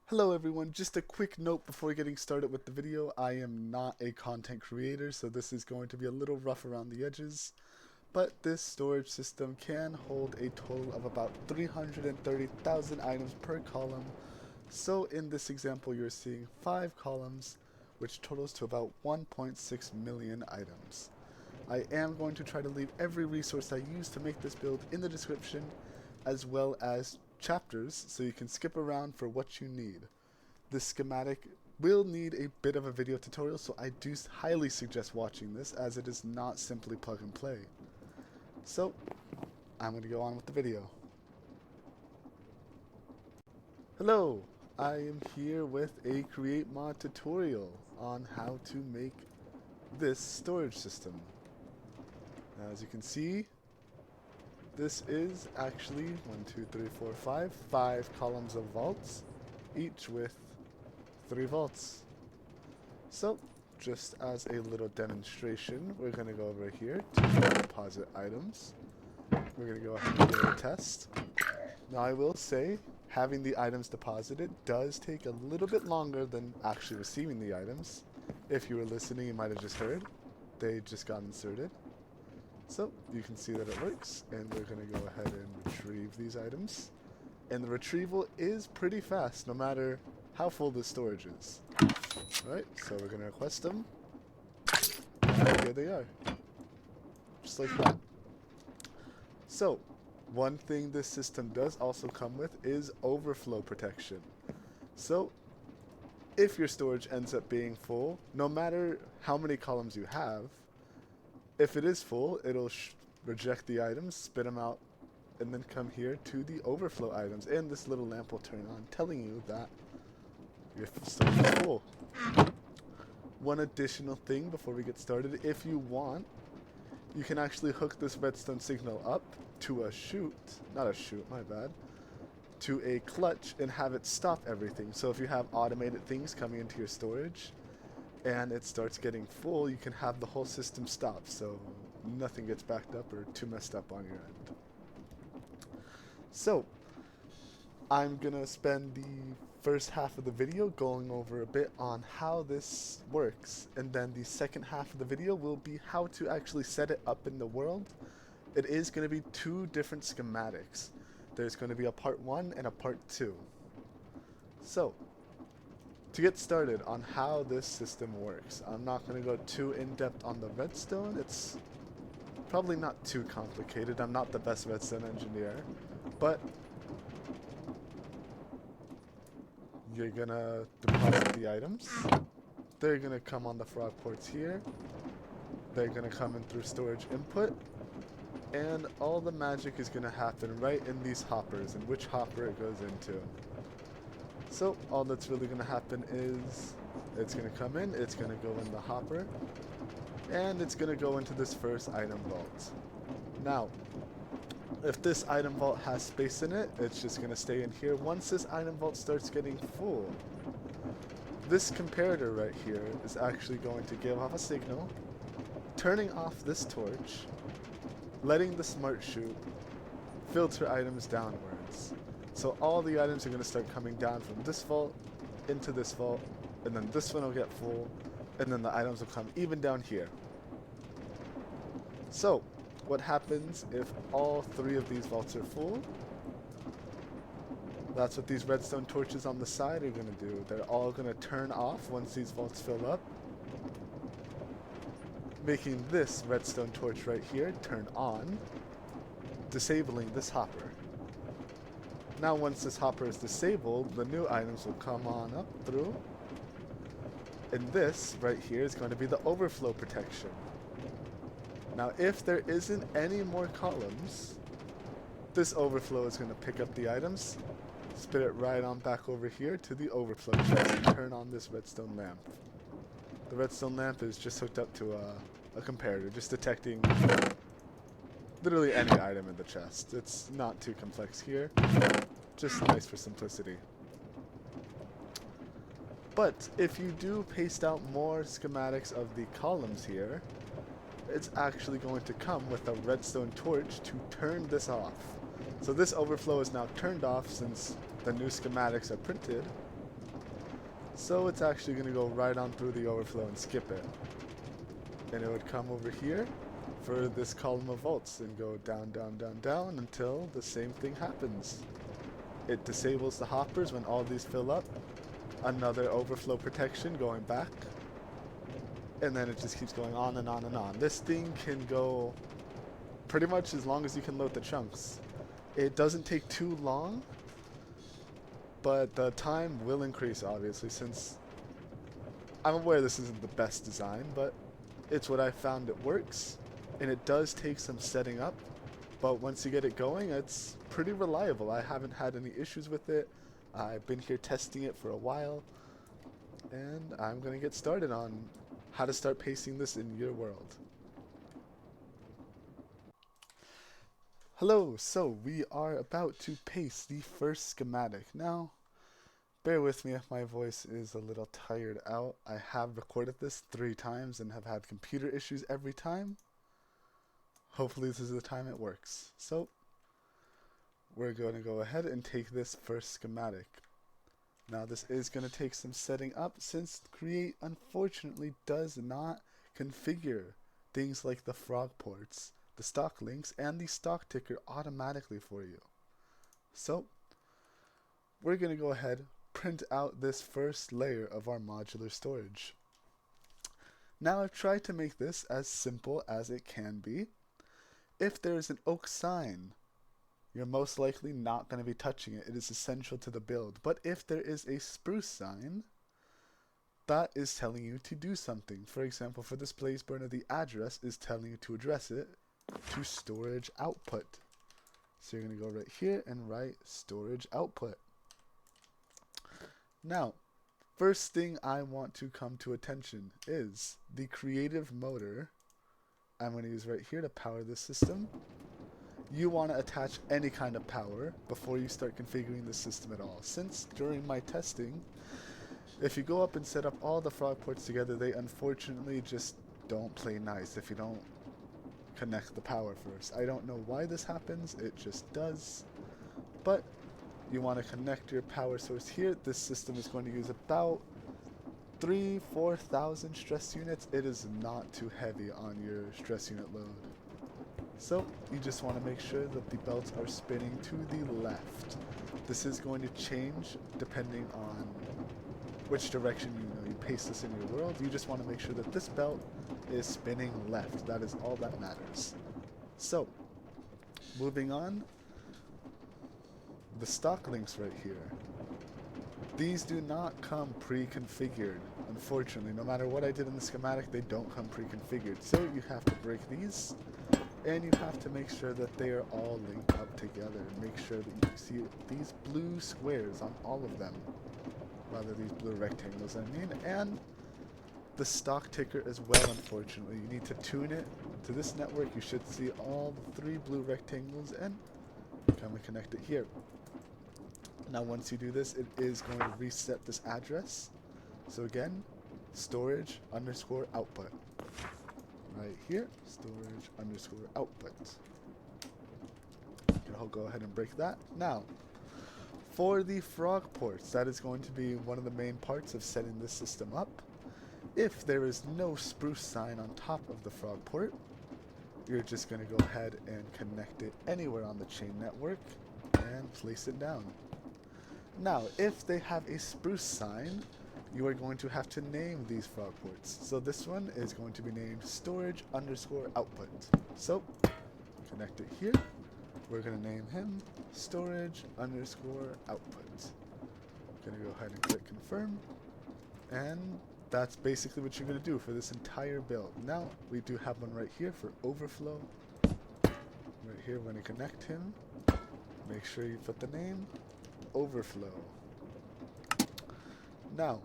Hello everyone, just a quick note before getting started with the video. I am not a content creator, so this is going to be a little rough around the edges, but this storage system can hold a total of about 330,000 items per column. So in this example you're seeing 5 columns, which totals to about 1.6 million items. I am going to try to leave every resource I use to make this build in the description, as well as chapters so you can skip around for what you need. This schematic will need a bit of a video tutorial, so I do highly suggest watching this as it is not simply plug and play. So I'm going to go on with the video. Hello, I am here with a create mod tutorial on how to make this storage system. Now, as you can see, this is actually 5 columns of vaults, each with 3 vaults. So, just as a little demonstration, we're going to go over here to deposit items. We're going to go ahead and do a test. Now, I will say, having the items deposited does take a little bit longer than actually receiving the items. If you were listening, you might have just heard. They just got inserted. So you can see that it works, and we're going to go ahead and retrieve these items. And the retrieval is pretty fast, no matter how full the storage is. Alright, so we're going to request them. And here they are. Just like that. So, one thing this system does also come with is overflow protection. So, if your storage ends up being full, no matter how many columns you have, if it is full, it'll reject the items, spit them out, and then come here to the overflow items. And this little lamp will turn on, telling you that your storage is full. One additional thing before we get started, if you want, you can actually hook this redstone signal up to a to a clutch and have it stop everything. So if you have automated things coming into your storage, and it starts getting full, you can have the whole system stop, so nothing gets backed up or too messed up on your end. So, I'm gonna spend the first half of the video going over a bit on how this works, and then the second half of the video will be how to actually set it up in the world. It is gonna be 2 different schematics. There's gonna be a part 1 and a part 2. So, to get started on how this system works, I'm not going to go too in-depth on the redstone. It's probably not too complicated. I'm not the best redstone engineer, but you're going to deposit the items. They're going to come on the frog ports here. They're going to come in through storage input, and all the magic is going to happen right in these hoppers and which hopper it goes into. So all that's really going to happen is it's going to come in, it's going to go in the hopper, and it's going to go into this first item vault. Now, if this item vault has space in it, it's just going to stay in here. Once this item vault starts getting full, this comparator right here is actually going to give off a signal, turning off this torch, letting the smart chute filter items downwards. So all the items are going to start coming down from this vault into this vault, and then this one will get full, and then the items will come even down here. So what happens if all 3 of these vaults are full? That's what these redstone torches on the side are going to do. They're all going to turn off once these vaults fill up, making this redstone torch right here turn on, disabling this hopper. Now once this hopper is disabled, the new items will come on up through, and this right here is going to be the overflow protection. Now if there isn't any more columns, this overflow is going to pick up the items, spit it right on back over here to the overflow chest and turn on this redstone lamp. The redstone lamp is just hooked up to a comparator, just detecting literally any item in the chest. It's not too complex here, just nice for simplicity. But if you do paste out more schematics of the columns here, it's actually going to come with a redstone torch to turn this off. So this overflow is now turned off since the new schematics are printed, So it's actually going to go right on through the overflow and skip it. And it would come over here for this column of volts and go down, down, down, down until the same thing happens. It disables the hoppers when all these fill up. Another overflow protection going back. And then it just keeps going on and on and on. This thing can go pretty much as long as you can load the chunks. It doesn't take too long, but the time will increase, obviously, since I'm aware this isn't the best design, but it's what I found it works, and it does take some setting up, but once you get it going, it's pretty reliable. I haven't had any issues with it. I've been here testing it for a while, and I'm going to get started on how to start pasting this in your world. Hello, so we are about to paste the first schematic. Now, bear with me if my voice is a little tired out. I have recorded this 3 times and have had computer issues every time. Hopefully this is the time it works. So, we're going to go ahead and take this first schematic. Now this is going to take some setting up since Create unfortunately does not configure things like the frog ports, the stock links, and the stock ticker automatically for you. So, we're going to go ahead, print out this first layer of our modular storage. Now I've tried to make this as simple as it can be. If there is an oak sign, you're most likely not going to be touching it. It is essential to the build. But if there is a spruce sign, that is telling you to do something. For example, for this blaze burner, the address is telling you to address it to storage output. So you're going to go right here and write storage output. Now, first thing I want to come to attention is the creative motor I'm going to use right here to power this system. You want to attach any kind of power before you start configuring the system at all. Since during my testing, if you go up and set up all the frog ports together, they unfortunately just don't play nice if you don't connect the power first. I don't know why this happens, it just does. But you want to connect your power source here. This system is going to use about 3,000–4,000 stress units. It is not too heavy on your stress unit load. So you just want to make sure that the belts are spinning to the left. This is going to change depending on which direction you paste this in your world. You just want to make sure that this belt is spinning left. That is all that matters. So, moving on, the stock links right here. These do not come pre-configured. Unfortunately, no matter what I did in the schematic, they don't come pre-configured. So you have to break these, and you have to make sure that they are all linked up together. Make sure that you see these blue squares on all of them. Rather, these blue rectangles, I mean. And the stock ticker as well, unfortunately. You need to tune it to this network. You should see all the 3 blue rectangles, and come and connect it here. Now once you do this, it is going to reset this address. So again, storage underscore output. Right here, storage underscore output. I'll go ahead and break that. Now, for the frog ports, that is going to be one of the main parts of setting this system up. If there is no spruce sign on top of the frog port, you're just going to go ahead and connect it anywhere on the chain network and place it down. Now, if they have a spruce sign, you are going to have to name these frog ports. So this one is going to be named storage underscore output. So, connect it here. We're going to name him storage underscore output. Going to go ahead and click confirm. And that's basically what you're going to do for this entire build. Now, we do have one right here for overflow. Right here, we're going to connect him. Make sure you put the name overflow. Now,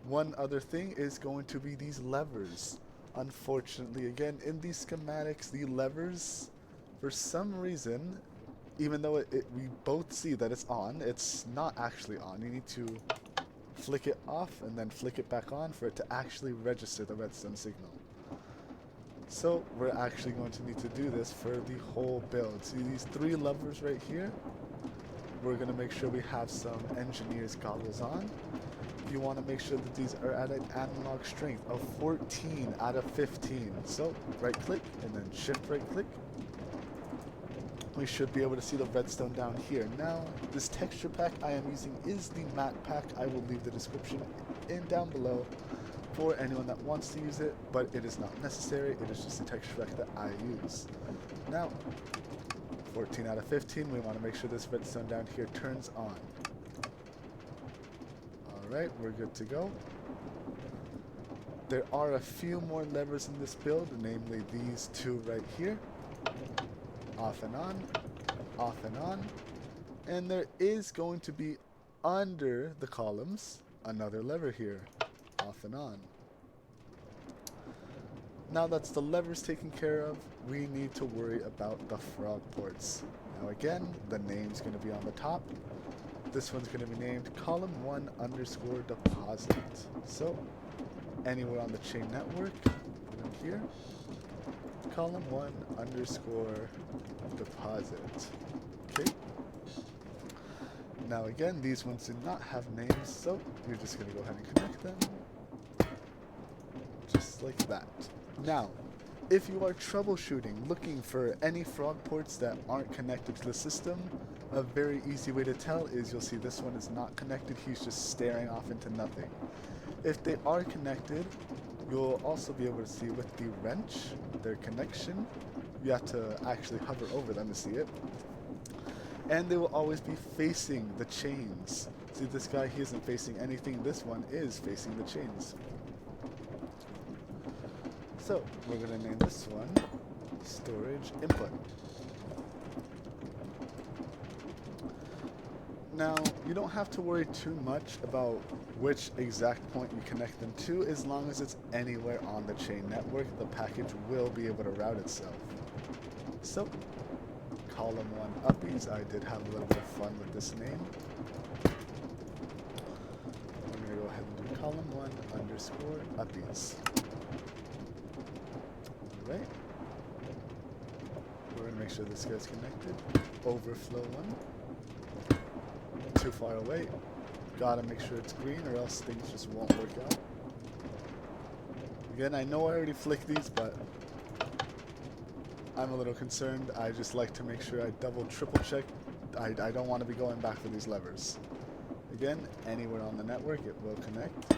one other thing is going to be these levers. Unfortunately, again, in these schematics, the levers, for some reason, even though we both see that it's on, it's not actually on. You need to flick it off and then flick it back on for it to actually register the redstone signal. So we're actually going to need to do this for the whole build. See these 3 levers right here? We're going to make sure we have some engineer's goggles on. you want to make sure that these are at an analog strength of 14 out of 15. So right click and then shift right click. We should be able to see the redstone down here. Now, this texture pack I am using is the matte pack. I will leave the description down below for anyone that wants to use it, but it is not necessary. It is just a texture pack that I use. Now, 14 out of 15, we want to make sure this redstone down here turns on. Alright, we're good to go. There are a few more levers in this build, namely these two right here. Off and on, off and on. And there is going to be under the columns another lever here. Off and on. Now that's the levers taken care of, we need to worry about the frog ports. Now again, the name's going to be on the top. This one's going to be named column 1 underscore deposit. So anywhere on the chain network, put them here. Column 1 underscore deposit. Okay. Now again, these ones do not have names, so you're just going to go ahead and connect them. Just like that. Now, if you are troubleshooting, looking for any frog ports that aren't connected to the system, a very easy way to tell is you'll see this one is not connected, he's just staring off into nothing. If they are connected, you'll also be able to see with the wrench, their connection. You have to actually hover over them to see it. And they will always be facing the chains. See, this guy, he isn't facing anything. This one is facing the chains. So, we're going to name this one storage input. Now, you don't have to worry too much about which exact point you connect them to. As long as it's anywhere on the chain network, the package will be able to route itself. So, column 1 uppies. I did have a little bit of fun with this name. I'm going to go ahead and do column 1 underscore uppies. Alright. We're going to make sure this guy's connected. Overflow 1. Too far away. Gotta make sure it's green or else things just won't work out. Again, I know I already flicked these, but I'm a little concerned. I just like to make sure I double, triple check. I don't want to be going back for these levers. Again, anywhere on the network, it will connect.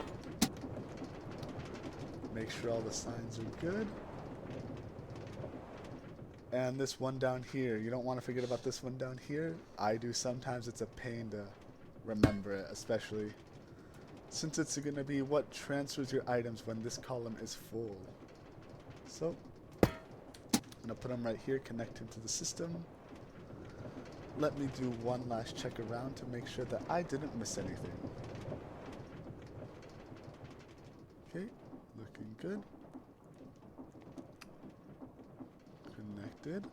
Make sure all the signs are good. And this one down here, you don't want to forget about this one down here. I do sometimes. It's a pain to remember it, especially since it's going to be what transfers your items when this column is full. So, I'm going to put them right here, connect them to the system. Let me do one last check around to make sure that I didn't miss anything. Okay, looking good. Connected.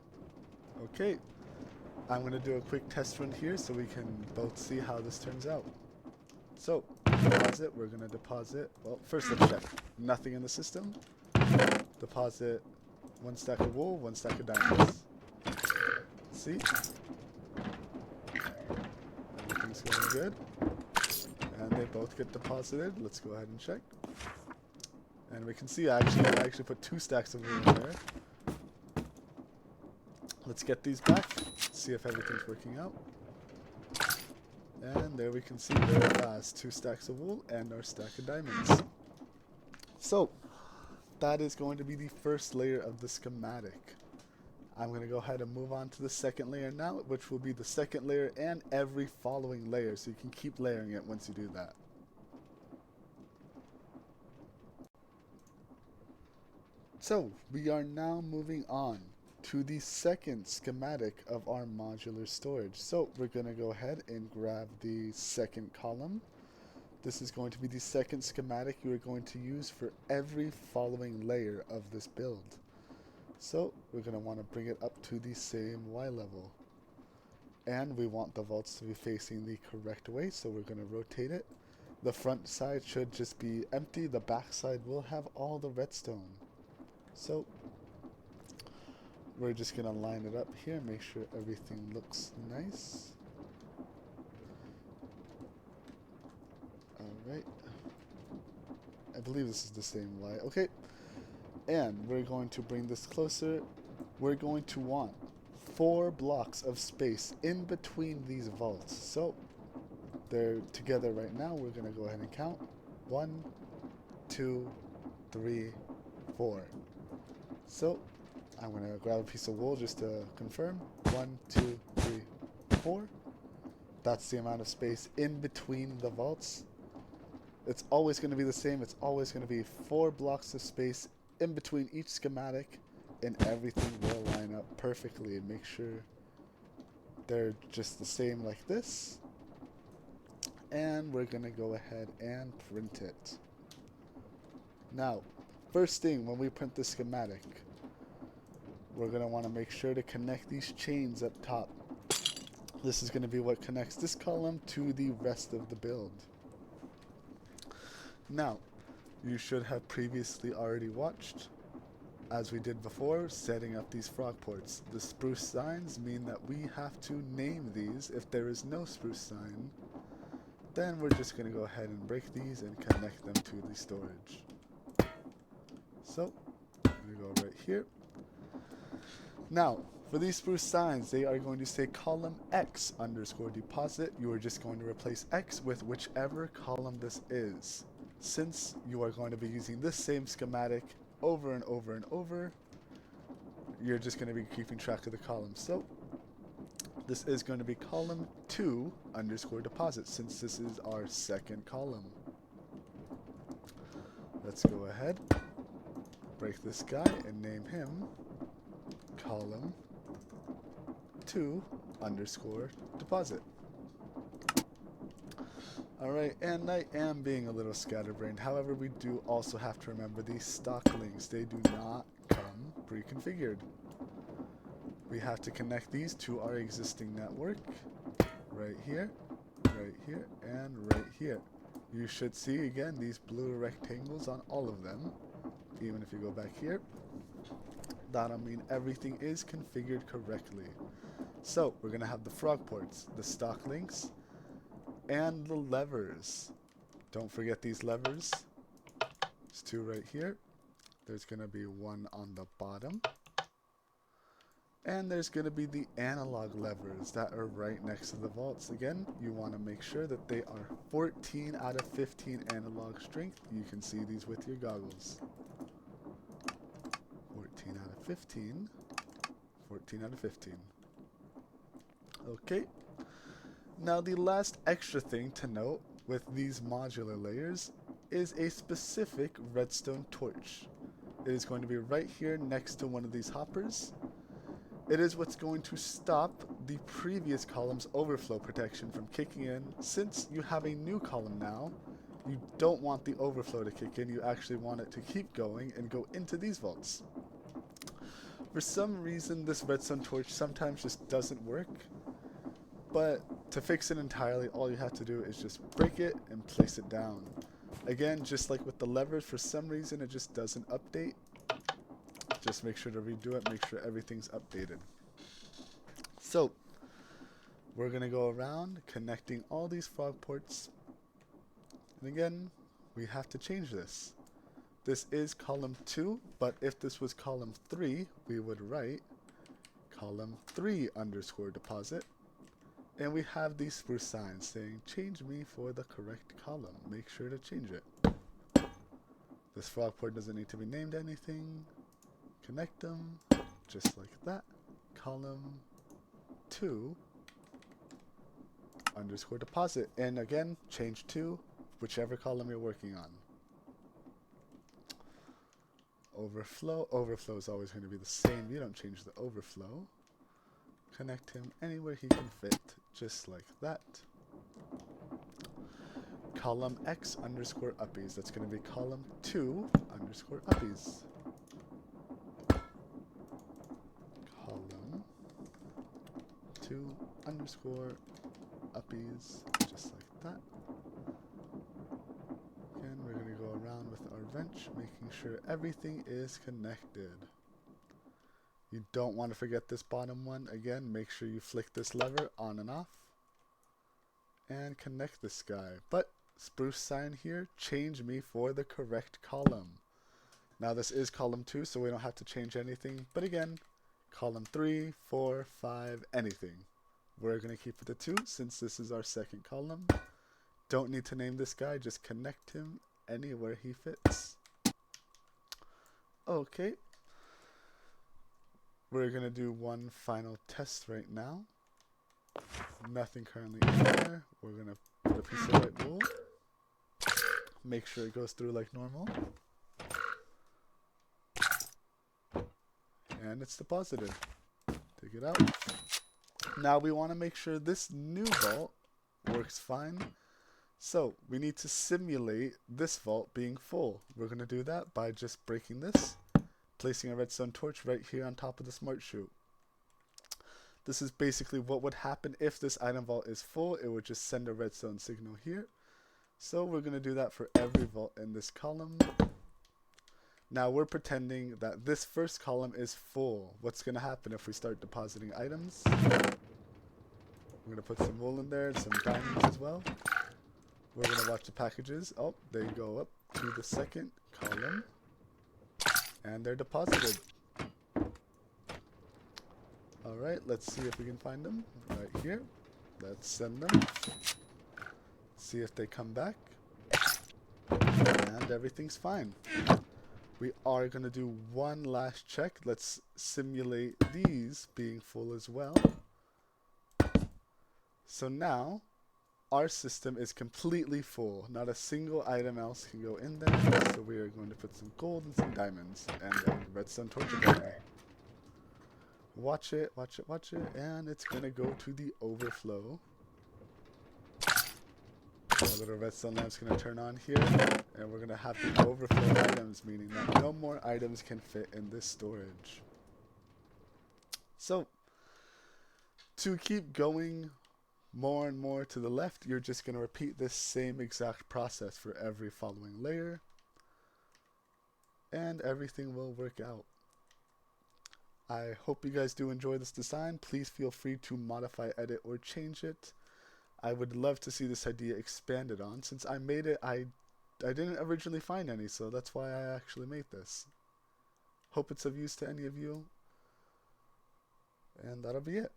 Okay, I'm going to do a quick test run here so we can both see how this turns out. So, deposit, we're going to deposit, well, first let's check. Nothing in the system. Deposit 1 stack of wool, 1 stack of diamonds. See? Everything's going good. And they both get deposited. Let's go ahead and check. And we can see I actually put 2 stacks of wool in there. Let's get these back, see if everything's working out. And there we can see very fast 2 stacks of wool and our stack of diamonds. So, that is going to be the first layer of the schematic. I'm going to go ahead and move on to the second layer now, which will be the second layer and every following layer, so you can keep layering it once you do that. So, we are now moving on to the second schematic of our modular storage. So we're going to go ahead and grab the second column. This is going to be the second schematic you are going to use for every following layer of this build. So we're going to want to bring it up to the same Y level. And we want the vaults to be facing the correct way, so we're going to rotate it. The front side should just be empty, the back side will have all the redstone. So we're just going to line it up here, make sure everything looks nice. Alright. believe this is the same Y. Okay, and we're going to bring this closer. We're going to want 4 blocks of space in between these vaults. So they're together right now. We're going to go ahead and count. 1, 2, 3, 4. So I'm going to grab a piece of wool just to confirm. 1, 2, 3, 4. That's the amount of space in between the vaults. It's always going to be the same. It's always going to be 4 blocks of space in between each schematic, and everything will line up perfectly. And make sure they're just the same like this. And we're going to go ahead and print it. Now, first thing when we print the schematic, we're going to want to make sure to connect these chains up top. This is going to be what connects this column to the rest of the build. Now, you should have previously already watched, as we did before, setting up these frog ports. The spruce signs mean that we have to name these. If there is no spruce sign, then we're just going to go ahead and break these and connect them to the storage. So, I'm going to go right here. Now, for these spruce signs, they are going to say column X underscore deposit. You are just going to replace X with whichever column this is. Since you are going to be using this same schematic over and over and over, you're just going to be keeping track of the columns. So this is going to be column 2 underscore deposit, since this is our second column. Let's go ahead, break this guy, and name him column 2 underscore deposit. Alright, and I am being a little scatterbrained. However, we do also have to remember these stock links. They do not come pre-configured. We have to connect these to our existing network right here, and right here. You should see again these blue rectangles on all of them. Even if you go back here, that'll mean everything is configured correctly. So we're going to have the frog ports, the stock links, and the levers. Don't forget these levers. There's 2 right here. There's going to be 1 on the bottom. And there's going to be the analog levers that are right next to the vaults. Again, you want to make sure that they are 14 out of 15 analog strength. You can see these with your goggles. 14 out of 15. 14 out of 15. Okay. Now the last extra thing to note with these modular layers is a specific redstone torch. It is going to be right here next to one of these hoppers. It is what's going to stop the previous column's overflow protection from kicking in. Since you have a new column now, you don't want the overflow to kick in. You actually want it to keep going and go into these vaults. For some reason, this redstone torch sometimes just doesn't work. But to fix it entirely, all you have to do is just break it and place it down. Again, just like with the levers, for some reason it just doesn't update. Just make sure to redo it, make sure everything's updated. So, we're going to go around connecting all these frog ports. And again, we have to change this. This is column 2, but if this was column 3, we would write column 3 underscore deposit. And we have these spruce signs saying, change me for the correct column. Make sure to change it. This frog port doesn't need to be named anything. Connect them, just like that. Column 2 underscore deposit. And again, change to whichever column you're working on. Overflow. Overflow is always going to be the same. You don't change the overflow. Connect him anywhere he can fit, just like that. Column X underscore uppies. That's going to be column 2 underscore uppies. Column 2 underscore uppies, just like that. Again, we're going to go around with our wrench, making sure everything is connected. You don't want to forget this bottom one. Again, make sure you flick this lever on and off and connect this guy. But spruce sign here, change me for the correct column. Now this is column 2, so we don't have to change anything. But again, column 3, 4, 5, anything. We're going to keep it to 2 since this is our second column. Don't need to name this guy, just connect him anywhere he fits. Okay. We're going to do one final test right now. Nothing currently in there. We're going to put a piece of white wool. Make sure it goes through like normal. And it's deposited. Take it out. Now we want to make sure this new vault works fine. So we need to simulate this vault being full. We're going to do that by just breaking this, placing a redstone torch right here on top of the smart chute. This is basically what would happen if this item vault is full. It would just send a redstone signal here. So we're going to do that for every vault in this column. Now we're pretending that this first column is full. What's going to happen if we start depositing items? We're going to put some wool in there and some diamonds as well. We're going to watch the packages. Oh, they go up to the second column. And they're deposited. Alright, let's see if we can find them. Right here. Let's send them. See if they come back. And everything's fine. We are going to do one last check. Let's simulate these being full as well. So now, our system is completely full. Not a single item else can go in there. So we are going to put some gold and some diamonds. And a redstone torch again. Watch it, watch it, watch it. And it's going to go to the overflow. Our little redstone lamp's going to turn on here. And we're going to have the overflow items, meaning that no more items can fit in this storage. So, to keep going more and more to the left, you're just going to repeat this same exact process for every following layer. And everything will work out. I hope you guys do enjoy this design. Please feel free to modify, edit, or change it. I would love to see this idea expanded on. Since I made it, I didn't originally find any, so that's why I actually made this. Hope it's of use to any of you. And that'll be it.